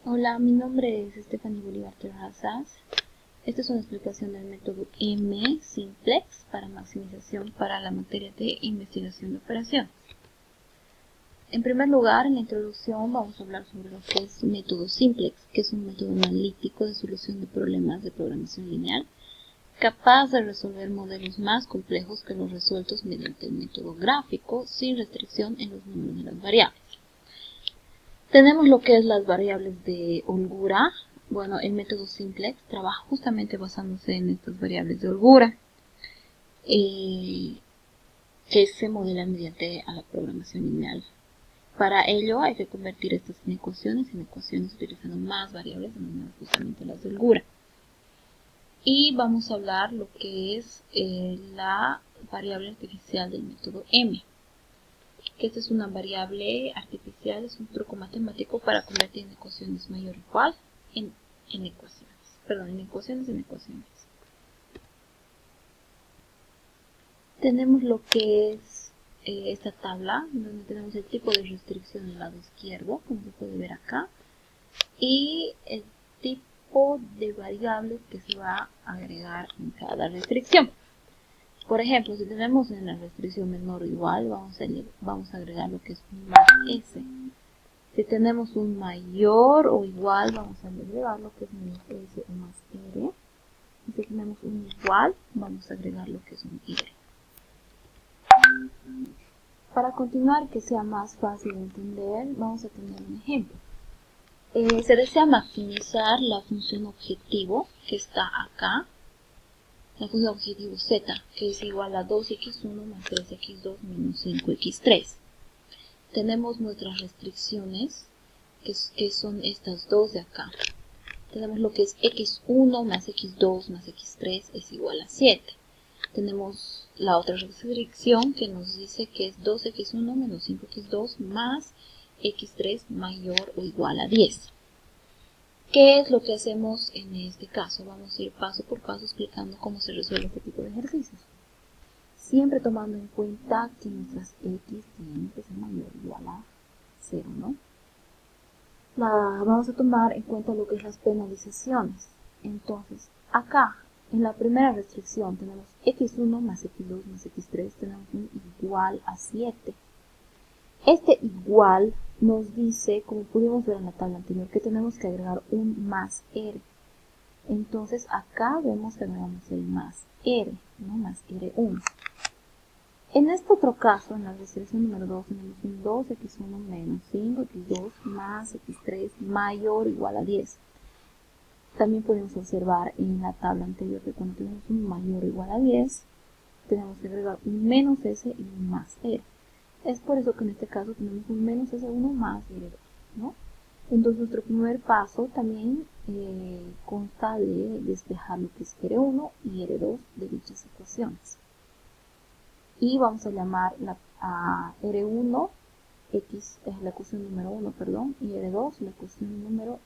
Hola, mi nombre es Stephanie Bolívar Terrazas. Esta es una explicación del método M-Simplex para maximización para la materia de investigación de operaciones. En primer lugar, en la introducción vamos a hablar sobre lo que es método Simplex, que es un método analítico de solución de problemas de programación lineal, capaz de resolver modelos más complejos que los resueltos mediante el método gráfico, sin restricción en los números de las variables. Tenemos lo que es las variables de holgura. Bueno, el método Simplex trabaja justamente basándose en estas variables de holgura que se modelan mediante a la programación lineal. Para ello hay que convertir estas en ecuaciones utilizando más variables, denominadas justamente las de holgura. Y vamos a hablar lo que es la variable artificial del método M. Que esta es una variable artificial, es un truco matemático para convertir en ecuaciones mayor o igual en ecuaciones. Tenemos lo que es esta tabla, donde tenemos el tipo de restricción del lado izquierdo, como se puede ver acá, y el tipo de variables que se va a agregar en cada restricción. Por ejemplo, si tenemos en la restricción menor o igual, vamos a agregar lo que es un más s. Si tenemos un mayor o igual, vamos a agregar lo que es menos s o más r. Y si tenemos un igual, vamos a agregar lo que es un r. Para continuar, que sea más fácil de entender, vamos a tener un ejemplo. Se desea maximizar la función objetivo que está acá, la función objetivo z, que es igual a 2x1 más 3x2 menos 5x3. Tenemos nuestras restricciones, que son estas dos de acá. Tenemos lo que es x1 más x2 más x3 es igual a 7. Tenemos la otra restricción que nos dice que es 2x1 menos 5x2 más x3 mayor o igual a 10. ¿Qué es lo que hacemos en este caso? Vamos a ir paso por paso explicando cómo se resuelve este tipo de ejercicios. Siempre tomando en cuenta que nuestras x tienen que ser mayor o igual a 0, ¿no? Vamos a tomar en cuenta lo que es las penalizaciones. Entonces, acá, en la primera restricción, tenemos x1 más x2 más x3, tenemos un igual a 7. Este igual nos dice, como pudimos ver en la tabla anterior, que tenemos que agregar un más r. Entonces acá vemos que agregamos el más r, ¿no? Más r1. En este otro caso, en la restricción número 2, tenemos un 2x1 menos 5x2 más x3 mayor o igual a 10. También podemos observar en la tabla anterior que cuando tenemos un mayor o igual a 10, tenemos que agregar un menos s y un más r. Es por eso que en este caso tenemos un menos s1 más r2, ¿no? Entonces nuestro primer paso también consta de despejar lo que es r1 y r2 de dichas ecuaciones. Y vamos a llamar a r1 x es la ecuación número 1, perdón, y r2 la ecuación número 2.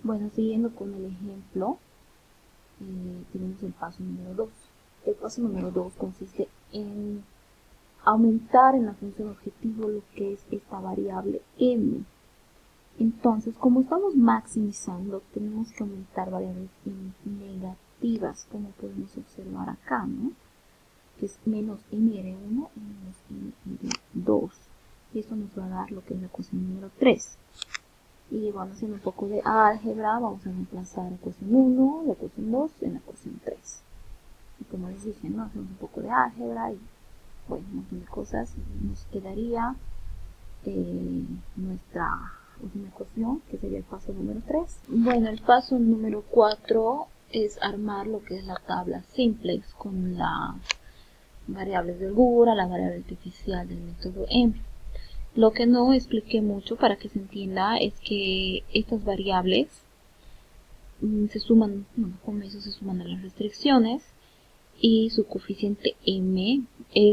Bueno, siguiendo con el ejemplo, tenemos el paso número 2. El paso número 2 consiste en aumentar en la función objetivo lo que es esta variable m. Entonces, como estamos maximizando, tenemos que aumentar variables negativas, como podemos observar acá, ¿no? Que es menos mr1 y menos mr2. Y esto nos va a dar lo que es la ecuación número 3. Y bueno, haciendo un poco de álgebra, vamos a reemplazar la ecuación 1, la ecuación 2 en la ecuación 3. Y como les dije, ¿no? Hacemos un poco de álgebra y bueno, un montón de cosas. Y nos quedaría nuestra última ecuación, que sería el paso número 3. Bueno, el paso número 4 es armar lo que es la tabla Simplex con las variables de holgura, la variable artificial del método M. Lo que no expliqué mucho para que se entienda es que estas variables se suman, bueno, con eso se suman a las restricciones y su coeficiente M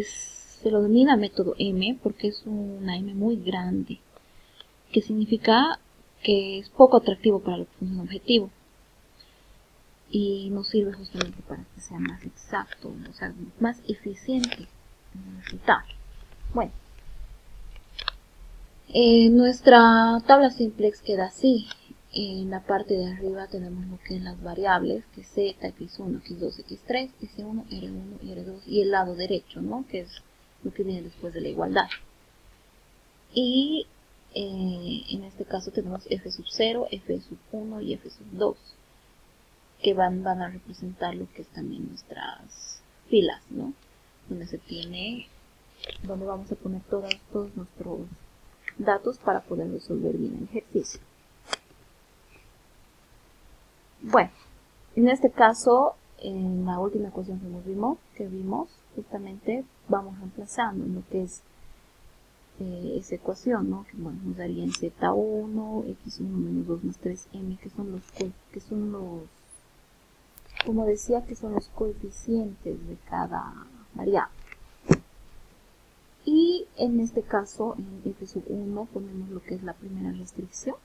se lo denomina método M porque es una M muy grande, que significa que es poco atractivo para la función objetivo y nos sirve justamente para que sea más exacto, o sea, más eficiente en el resultado. Bueno, Nuestra tabla simplex queda así. En la parte de arriba tenemos lo que es las variables, que es z, x1, x2, x3, s1, r1 y r2, y el lado derecho, ¿no? Que es lo que viene después de la igualdad. Y en este caso tenemos f0, f1 y f2, que van a representar lo que es también nuestras filas, ¿no? Donde vamos a poner todos nuestros datos para poder resolver bien el ejercicio. Bueno, en este caso, en la última ecuación que vimos, justamente vamos reemplazando en lo que es esa ecuación, ¿no? Que bueno, nos daría en z1, x1 menos 2 más 3m, que son los, como decía, que son los coeficientes de cada variable. Y en este caso, en f1 ponemos lo que es la primera restricción,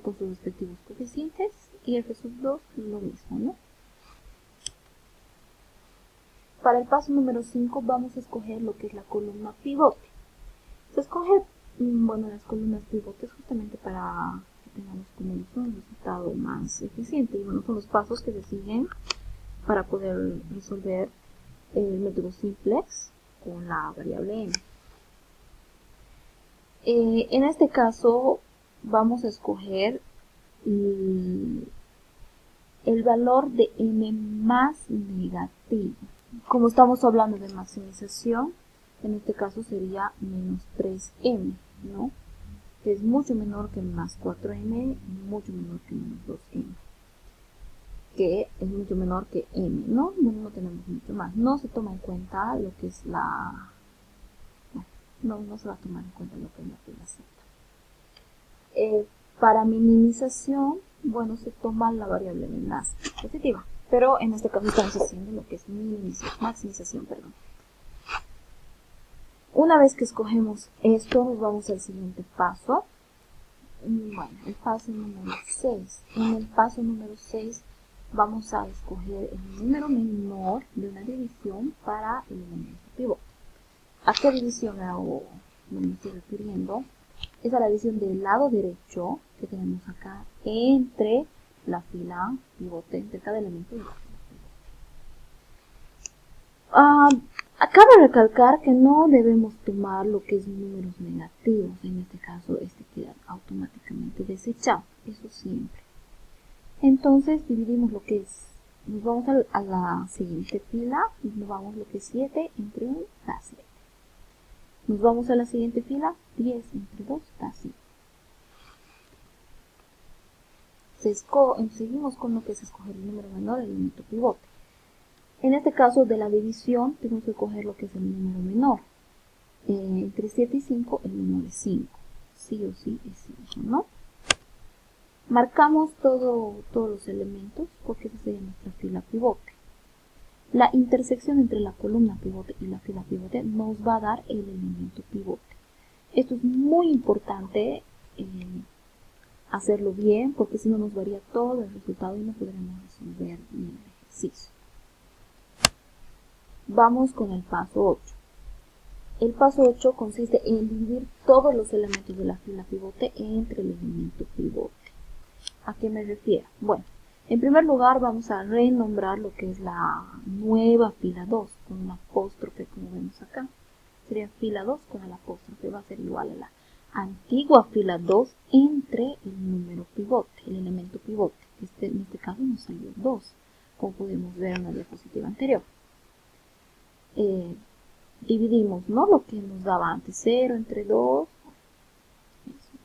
con sus respectivos coeficientes, y f2 lo mismo, ¿no? Para el paso número 5 vamos a escoger lo que es la columna pivote. Se escoge, bueno, las columnas pivotes justamente para que tengamos como un resultado más eficiente. Y bueno, son los pasos que se siguen para poder resolver el método simplex con la variable m. En este caso vamos a escoger el valor de m más negativo. Como estamos hablando de maximización, en este caso sería menos 3m, ¿no? Que es mucho menor que más 4m y mucho menor que menos 2m. Que es mucho menor que m, ¿no? Bueno, no tenemos mucho más. No se toma en cuenta lo que es la... No se va a tomar en cuenta lo que es la fila z. Para minimización, bueno, se toma la variable más positiva. Pero en este caso estamos haciendo lo que es maximización, perdón. Una vez que escogemos esto, nos vamos al siguiente paso. Bueno, el paso número 6. En el paso número 6 vamos a escoger el número menor de una división para el elemento pivote. ¿A qué división me estoy refiriendo? Es a la división del lado derecho que tenemos acá entre la fila pivote, entre cada elemento de la fila pivote. Cabe recalcar que no debemos tomar lo que es números negativos. En este caso, este queda automáticamente desechado. Eso siempre. Entonces, dividimos lo que es. Nos vamos a la siguiente fila y nos vamos lo que es 7 entre 1 da 7. Nos vamos a la siguiente fila, 10 entre 2 da 5. Seguimos con lo que es escoger el número menor, el elemento pivote. En este caso de la división tenemos que escoger lo que es el número menor. Entre 7 y 5 el menor es 5. Sí o sí es 5, ¿no? Marcamos todos los elementos porque esa sería nuestra fila pivote. La intersección entre la columna pivote y la fila pivote nos va a dar el elemento pivote. Esto es muy importante hacerlo bien porque si no nos varía todo el resultado y no podremos resolver bien el ejercicio. Vamos con el paso 8. El paso 8 consiste en dividir todos los elementos de la fila pivote entre el elemento pivote. ¿A qué me refiero? Bueno, en primer lugar vamos a renombrar lo que es la nueva fila 2 con un apóstrofe como vemos acá. Sería fila 2 con el apóstrofe, va a ser igual a la antigua fila 2 entre el número pivote, el elemento pivote. En este caso nos salió 2, como pudimos ver en la diapositiva anterior. Dividimos, ¿no? Lo que nos daba antes, 0 entre 2,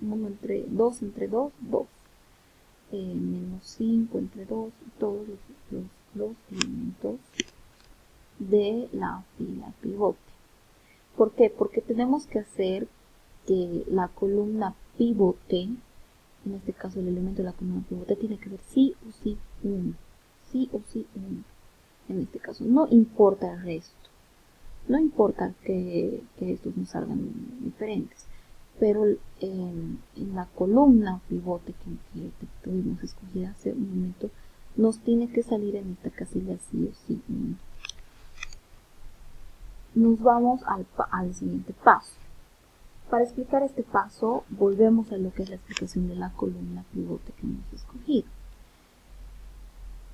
2 entre 2, 2. Menos 5 entre 2, todos los elementos de la fila pivote. ¿Por qué? Porque tenemos que hacer que la columna pivote, en este caso el elemento de la columna pivote, tiene que ser sí o sí 1. Sí o sí 1. En este caso, no importa el resto. No importa que estos nos salgan diferentes. Pero en la columna pivote que tuvimos escogida hace un momento, nos tiene que salir en esta casilla sí o sí 1. Nos vamos al siguiente paso. para explicar este paso, volvemos a lo que es la explicación de la columna pivote que hemos escogido.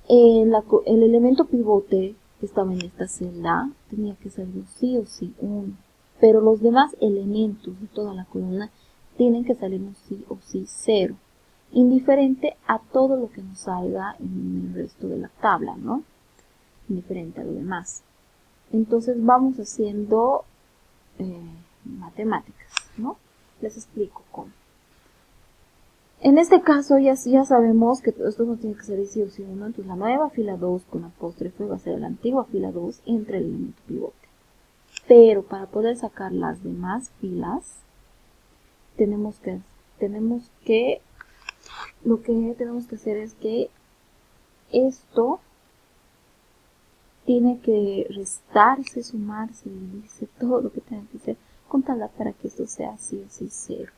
El elemento pivote que estaba en esta celda tenía que salir sí o sí 1, pero los demás elementos de toda la columna tienen que salirnos sí o sí 0, indiferente a todo lo que nos salga en el resto de la tabla, ¿no? Indiferente a lo demás. Entonces vamos haciendo matemáticas, ¿no? Les explico cómo. En este caso ya sabemos que esto no tiene que ser sí o sí 1, entonces la nueva fila 2 con apóstrofe va a ser la antigua fila 2 entre el elemento pivote. Pero para poder sacar las demás filas, lo que tenemos que hacer es que esto tiene que restarse, sumarse, dividirse, todo lo que tenga que ser con tal para que esto sea sí o sí 0.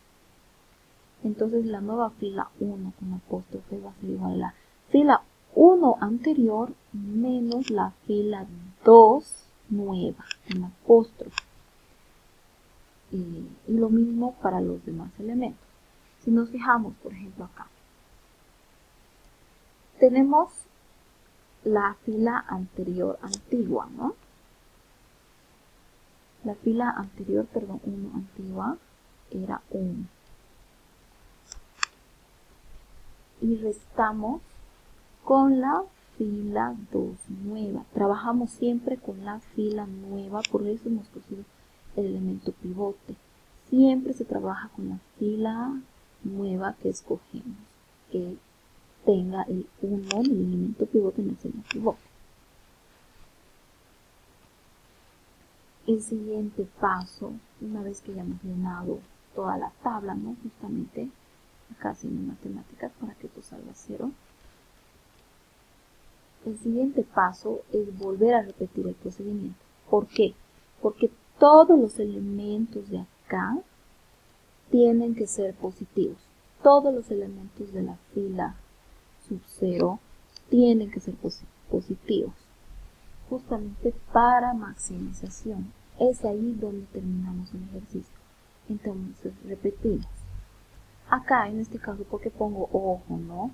Entonces la nueva fila 1 con apóstrofe va a ser igual a la fila 1 anterior menos la fila 2 nueva con apóstrofe. Y lo mismo para los demás elementos. Si nos fijamos, por ejemplo, acá, tenemos la fila anterior antigua, ¿no? La fila anterior, 1 antigua, era 1. Y restamos con la fila 2 nueva. Trabajamos siempre con la fila nueva, por eso hemos cogido el elemento pivote. Siempre se trabaja con la fila nueva que escogemos, que tenga el 1 del elemento pivote en la celda pivote. El siguiente paso, una vez que ya hemos llenado toda la tabla, ¿no? Justamente acá haciendo matemáticas para que esto salga 0. El siguiente paso es volver a repetir el procedimiento. ¿Por qué? Porque todos los elementos de acá tienen que ser positivos. Todos los elementos de la fila sub 0 tienen que ser positivos. Justamente para maximización. Es ahí donde terminamos el ejercicio. Entonces repetimos. Acá en este caso, ¿por qué pongo ojo, no?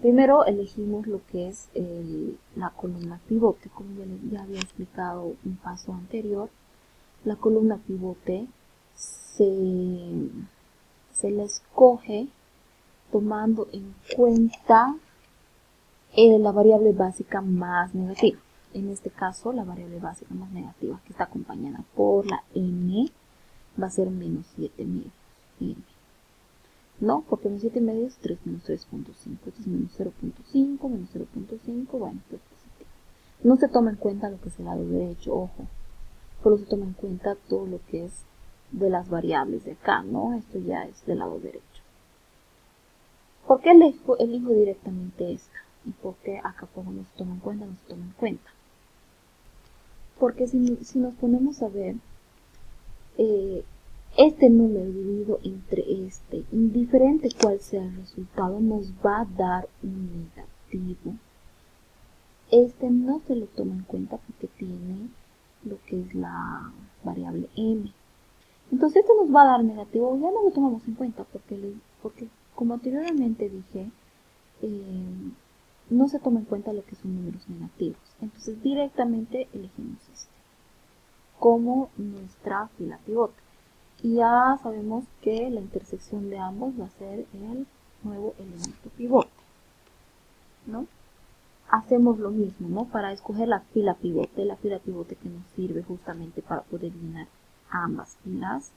Primero elegimos lo que es la columna pivote, como ya había explicado un paso anterior. La columna pivote se la escoge tomando en cuenta la variable básica más negativa. En este caso, la variable básica más negativa, que está acompañada por la m, va a ser menos 7 medios. M. No, porque menos 7 medios, 3 menos 3.5. Esto es menos 0.5, menos 0.5, bueno, esto es positivo. No se toma en cuenta lo que es el lado derecho, ojo. Solo se toma en cuenta todo lo que es de las variables de acá, ¿no? Esto ya es del lado derecho. ¿Por qué elijo directamente esta? ¿Y por qué acá no se toma en cuenta? No se toma en cuenta. Porque si nos ponemos a ver, este número dividido entre este, indiferente cuál sea el resultado, nos va a dar un negativo. Este no se lo toma en cuenta porque tiene lo que es la variable m. Entonces esto nos va a dar negativo, ya no lo tomamos en cuenta porque como anteriormente dije, no se toma en cuenta lo que son números negativos. Entonces directamente elegimos este como nuestra fila pivote. Y ya sabemos que la intersección de ambos va a ser el nuevo elemento pivote, ¿no? Hacemos lo mismo, ¿no? Para escoger la fila pivote que nos sirve justamente para poder llenar ambas filas,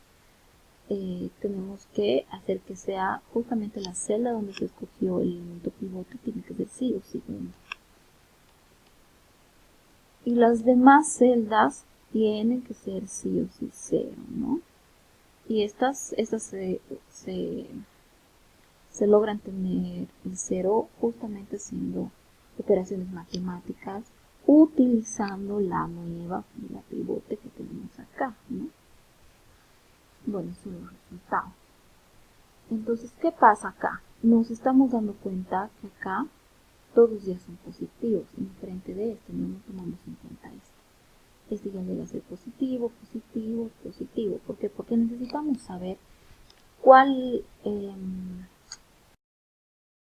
tenemos que hacer que sea justamente la celda donde se escogió el elemento pivote, tiene que ser sí o sí 1. Y las demás celdas tienen que ser sí o sí 0, ¿no? Y estas se logran tener el 0 justamente haciendo operaciones matemáticas utilizando la nueva fila pivote que tenemos acá, ¿no? Bueno, son los resultados. Entonces, ¿qué pasa acá? Nos estamos dando cuenta que acá todos ya son positivos, enfrente de este, no tomamos en cuenta este. este ya llega a ser positivo, positivo, positivo. ¿Por qué? Porque necesitamos saber cuál